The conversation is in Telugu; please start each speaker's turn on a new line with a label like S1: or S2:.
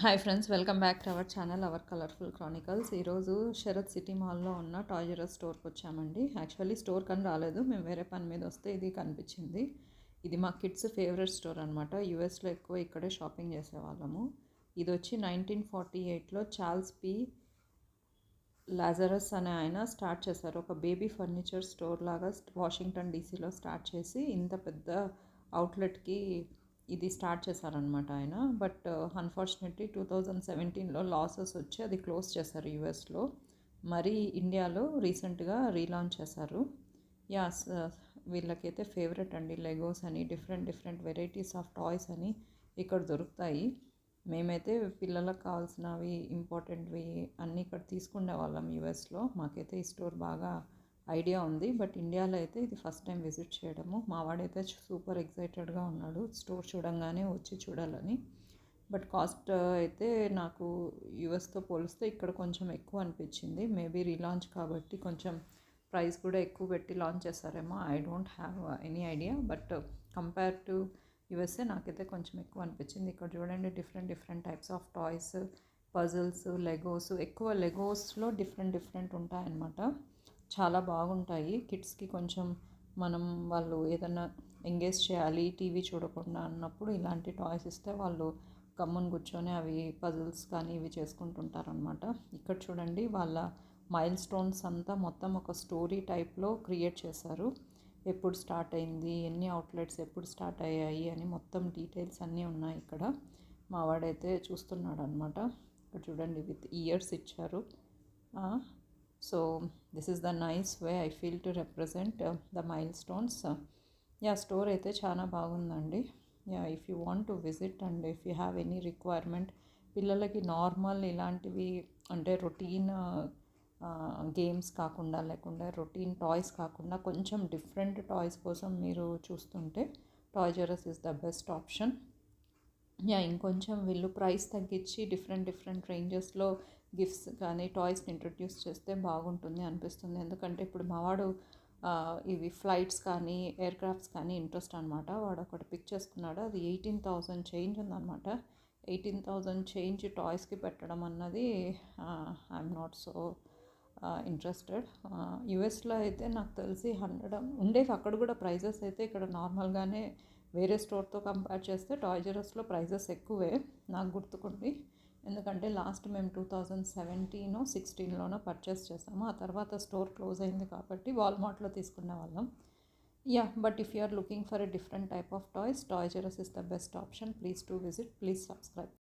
S1: Hi friends, welcome back to our channel our colourful Chronicles. ఈరోజు శరత్ సిటీ మాల్లో ఉన్న టాయ్స్ R Us స్టోర్కి వచ్చామండి. యాక్చువల్లీ స్టోర్ కని రాలేదు, మేము వేరే పని మీద వస్తే ఇది కనిపించింది. ఇది మా కిడ్స్ ఫేవరెట్ స్టోర్ అనమాట. యూఎస్లో ఎక్కువ ఇక్కడే షాపింగ్ చేసేవాళ్ళము. ఇది వచ్చి 1948లో చార్ల్స్ పి లాజరస్ అనే ఆయన స్టార్ట్ చేశారు. ఒక బేబీ ఫర్నిచర్ స్టోర్ లాగా వాషింగ్టన్ డీసీలో స్టార్ట్ చేసి ఇంత పెద్ద అవుట్లెట్కి ఇది స్టార్ట్ చేశారనమాట ఆయన. బట్ అన్ఫార్చునేట్లీ 2017లో లాసెస్ వచ్చి అది క్లోజ్ చేశారు యూఎస్లో. మరి ఇండియాలో రీసెంట్గా రీలాంచ్ చేశారు. యాస్, వీళ్ళకైతే ఫేవరెట్ అండి. లెగోస్ అని డిఫరెంట్ వెరైటీస్ ఆఫ్ టాయ్స్ అని ఇక్కడ దొరుకుతాయి. మేమైతే పిల్లలకు కావాల్సినవి ఇంపార్టెంట్వి అన్నీ ఇక్కడ తీసుకునే వాళ్ళం యూఎస్లో. మాకైతే ఈ స్టోర్ బాగా ఐడియా ఉంది. బట్ ఇండియాలో అయితే ఇది ఫస్ట్ టైం విజిట్ చేయడము. మా వాడైతే సూపర్ ఎక్సైటెడ్గా ఉన్నాడు స్టోర్ చూడంగానే వచ్చి చూడాలని. బట్ కాస్ట్ అయితే నాకు యూఎస్తో పోలిస్తే ఇక్కడ కొంచెం ఎక్కువ అనిపించింది. మేబీ రీలాంచ్ కాబట్టి కొంచెం ప్రైస్ కూడా ఎక్కువ పెట్టి లాంచ్ చేస్తారేమో. I don't have any idea. But compare to USA నాకైతే కొంచెం ఎక్కువ అనిపించింది. ఇక్కడ చూడండి different types of toys, puzzles, Legos. ఎక్కువ లెగోస్లో డిఫరెంట్ ఉంటాయన్నమాట. చాలా బాగుంటాయి. కిడ్స్కి కొంచెం మనం వాళ్ళు ఏదైనా ఎంగేజ్ చేయాలి టీవీ చూడకుండా అన్నప్పుడు ఇలాంటి టాయ్స్ ఇస్తే వాళ్ళు గమ్మున కూర్చొని అవి పజిల్స్ కానీ ఇవి చేసుకుంటుంటారనమాట. ఇక్కడ చూడండి వాళ్ళ మైల్ స్టోన్స్ అంతా మొత్తం ఒక స్టోరీ టైప్లో క్రియేట్ చేశారు. ఎప్పుడు స్టార్ట్ అయింది, ఎన్ని అవుట్లెట్స్ ఎప్పుడు స్టార్ట్ అయ్యాయి అని మొత్తం డీటెయిల్స్ అన్నీ ఉన్నాయి ఇక్కడ. మా వాడైతే చూస్తున్నాడు అనమాట. ఇక్కడ చూడండి విత్ ఇయర్స్ ఇచ్చారు. So this is the nice way I feel to represent the mile stones. Store అయితే చాలా బాగుందండి. If you want to visit and if you have any requirement, పిల్లలకి నార్మల్ ఇలాంటివి అంటే రొటీన్ గేమ్స్ కాకుండా లేకుండా రొటీన్ టాయ్స్ కాకుండా కొంచెం డిఫరెంట్ టాయ్స్ కోసం మీరు చూస్తుంటే toys R Us is the best option. ఇంకొంచెం వీళ్ళు ప్రైస్ తగ్గించి డిఫరెంట్ రేంజెస్లో గిఫ్ట్స్ కానీ టాయ్స్ని ఇంట్రడ్యూస్ చేస్తే బాగుంటుంది అనిపిస్తుంది. ఎందుకంటే ఇప్పుడు మావాడు ఇవి ఫ్లైట్స్ కానీ ఎయిర్ క్రాఫ్ట్స్ కానీ ఇంట్రెస్ట్ అనమాట. వాడు ఒకటి పిక్ చేసుకున్నాడు. అది 18,000 చేంజ్ ఉందన్నమాట. 18,000 చేంజ్ టాయ్స్కి పెట్టడం అన్నది ఐఎమ్ నాట్ సో ఇంట్రెస్టెడ్. యూఎస్లో అయితే నాకు తెలిసి 100 ఉండేవి. అక్కడ కూడా ప్రైజెస్ అయితే ఇక్కడ నార్మల్గానే వేరే స్టోర్తో కంపేర్ చేస్తే టాయ్స్ R Usలో ప్రైజెస్ ఎక్కువే నాకు గుర్తుకుంది. ఎందుకంటే లాస్ట్ మేము 2017-16లోనో పర్చేస్ చేసాము. ఆ తర్వాత స్టోర్ క్లోజ్ అయింది కాబట్టి వాల్మార్ట్లో తీసుకునే వాళ్ళం. But if you are looking for a different type of toys R Us is the best option. Please to visit, please subscribe.